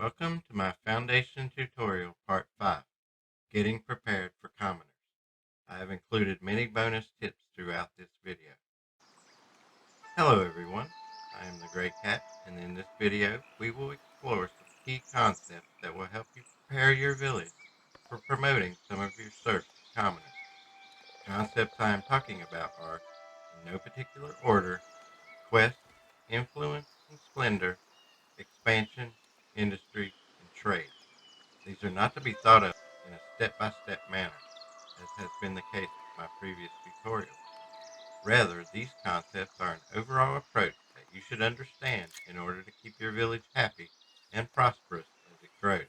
Welcome to my foundation tutorial part 5, Getting Prepared for Commoners. I have included many bonus tips throughout this video. Hello everyone, I am the Gray Cat, and in this video we will explore some key concepts that will help you prepare your village for promoting some of your serfs to commoners. The concepts I am talking about are, in no particular order, quest, influence and splendor, expansion, industry, and trade. These are not to be thought of in a step-by-step manner, as has been the case with my previous tutorials. Rather, these concepts are an overall approach that you should understand in order to keep your village happy and prosperous as it grows.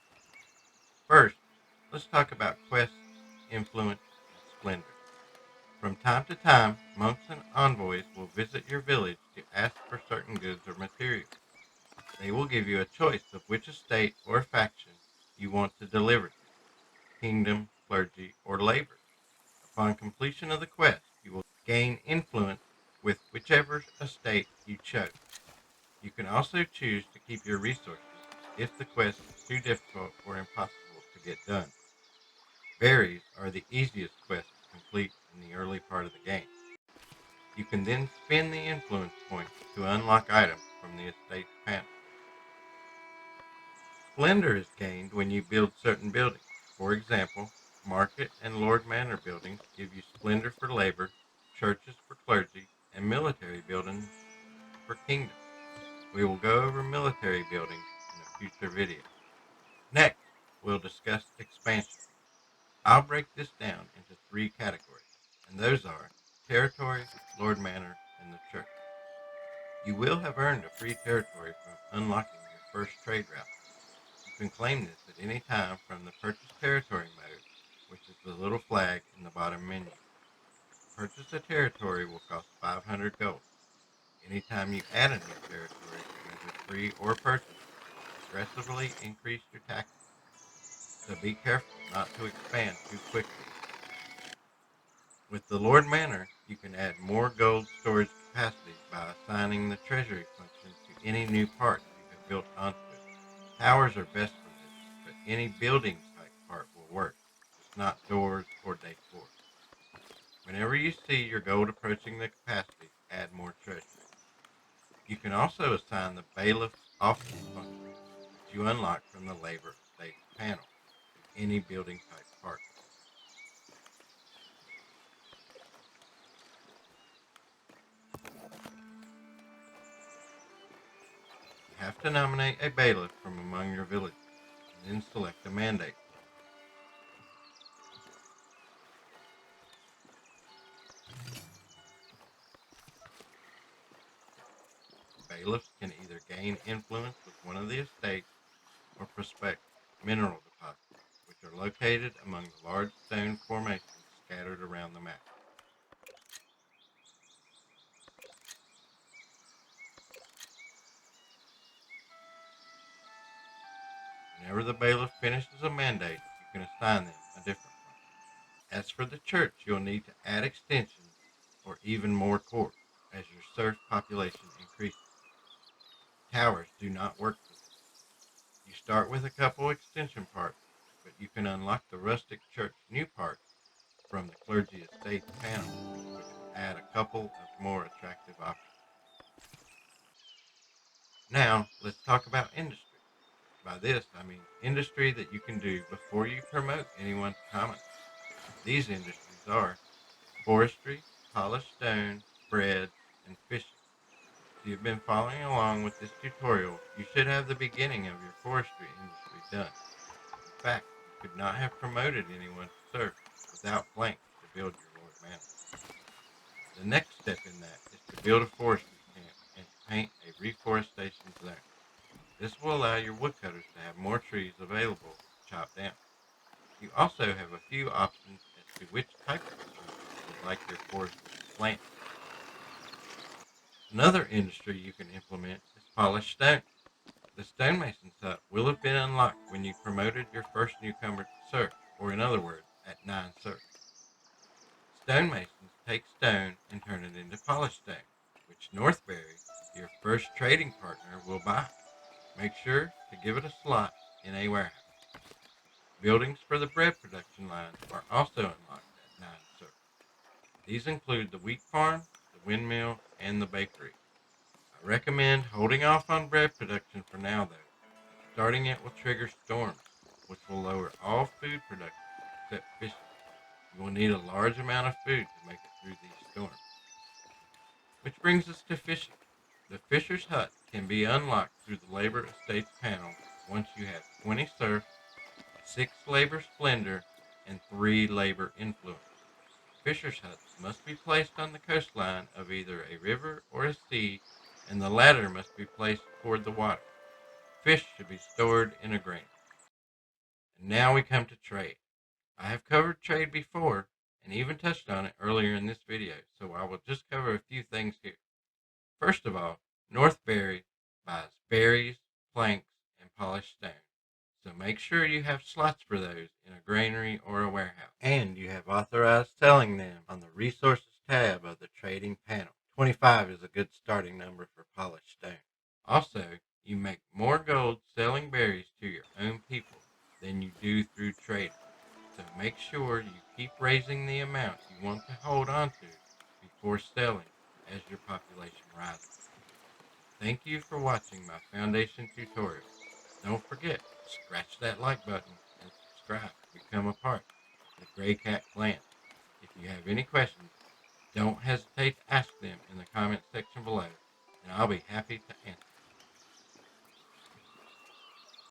First, let's talk about quests, influence, and splendor. From time to time, monks and envoys will visit your village to ask for certain goods or materials. They will give you a choice of which estate or faction you want to deliver to: kingdom, clergy, or labor. Upon completion of the quest, you will gain influence with whichever estate you chose. You can also choose to keep your resources if the quest is too difficult or impossible to get done. Berries are the easiest quest to complete in the early part of the game. You can then spend the influence points to unlock items from the estate's panel. Splendor is gained when you build certain buildings. For example, market and lord manor buildings give you splendor for labor, churches for clergy, and military buildings for kingdom. We will go over military buildings in a future video. Next, we'll discuss expansion. I'll break this down into 3 categories, and those are territory, lord manor, and the church. You will have earned a free territory from unlocking your first trade route. You can claim this at any time from the Purchase Territory mode, which is the little flag in the bottom menu. To purchase a territory will cost 500 gold. Anytime you add a new territory, whether free or purchased, will progressively increase your taxes. So be careful not to expand too quickly. With the Lord Manor, you can add more gold storage capacity by assigning the treasury function to any new parts you have built onto it. Towers are best for this, but any building type part will work, just not doors or decor. Whenever you see your gold approaching the capacity, add more treasure. You can also assign the bailiff's office function, which you unlock from the labor estates panel, to any building type part. You have to nominate a bailiff from among your villagers, and then select a mandate for it. Bailiffs can either gain influence with one of the estates or prospect mineral deposits, which are located among the large stone formations scattered around the map. Whenever the bailiff finishes a mandate, you can assign them a different one. As for the church, you'll need to add extensions or even more courts as your serf population increases. Towers do not work for this. You start with a couple extension parts, but you can unlock the rustic church new parts from the clergy estates panel, which will add a couple of more attractive options. Now, let's talk about industry. By this, I mean industry that you can do before you promote anyone to commoner. These industries are forestry, polished stone, bread, and fishing. If you've been following along with this tutorial, you should have the beginning of your forestry industry done. In fact, you could not have promoted anyone to serf without planks to build your Lord Manor. The next step in that is to build a forestry camp and to paint a reforestation zone. This will allow your woodcutters to have more trees available to chop down. You also have a few options as to which types of trees you would like your foresters to plant. Another industry you can implement is polished stone. The stonemason's hut will have been unlocked when you promoted your first newcomer to serf, or in other words, at 9 serfs. Stonemasons take stone and turn it into polished stone, which Northberry, your first trading partner, will buy. Make sure to give it a slot in a warehouse. Buildings for the bread production lines are also unlocked at 9 circles. These include the wheat farm, the windmill, and the bakery. I recommend holding off on bread production for now, though, as starting it will trigger storms, which will lower all food production except fishing. You will need a large amount of food to make it through these storms. Which brings us to fishing. The fisher's hut can be unlocked through the labor estates panel once you have 20 surf, 6 labor splendor, and 3 labor influence. Fisher's huts must be placed on the coastline of either a river or a sea, and the latter must be placed toward the water. Fish should be stored in a granary. And now we come to trade. I have covered trade before and even touched on it earlier in this video, so I will just cover a few things here. First of all, North Berry buys berries, planks, and polished stone. So make sure you have slots for those in a granary or a warehouse. And you have authorized selling them on the Resources tab of the Trading panel. 25 is a good starting number for polished stone. Also, you make more gold selling berries to your own people than you do through trading. So make sure you keep raising the amount you want to hold on to before selling as your population rises. Thank you for watching my foundation tutorial. Don't forget to scratch that like button and subscribe to become a part of the Gray Cat clan. If you have any questions, don't hesitate to ask them in the comment section below, and I'll be happy to answer.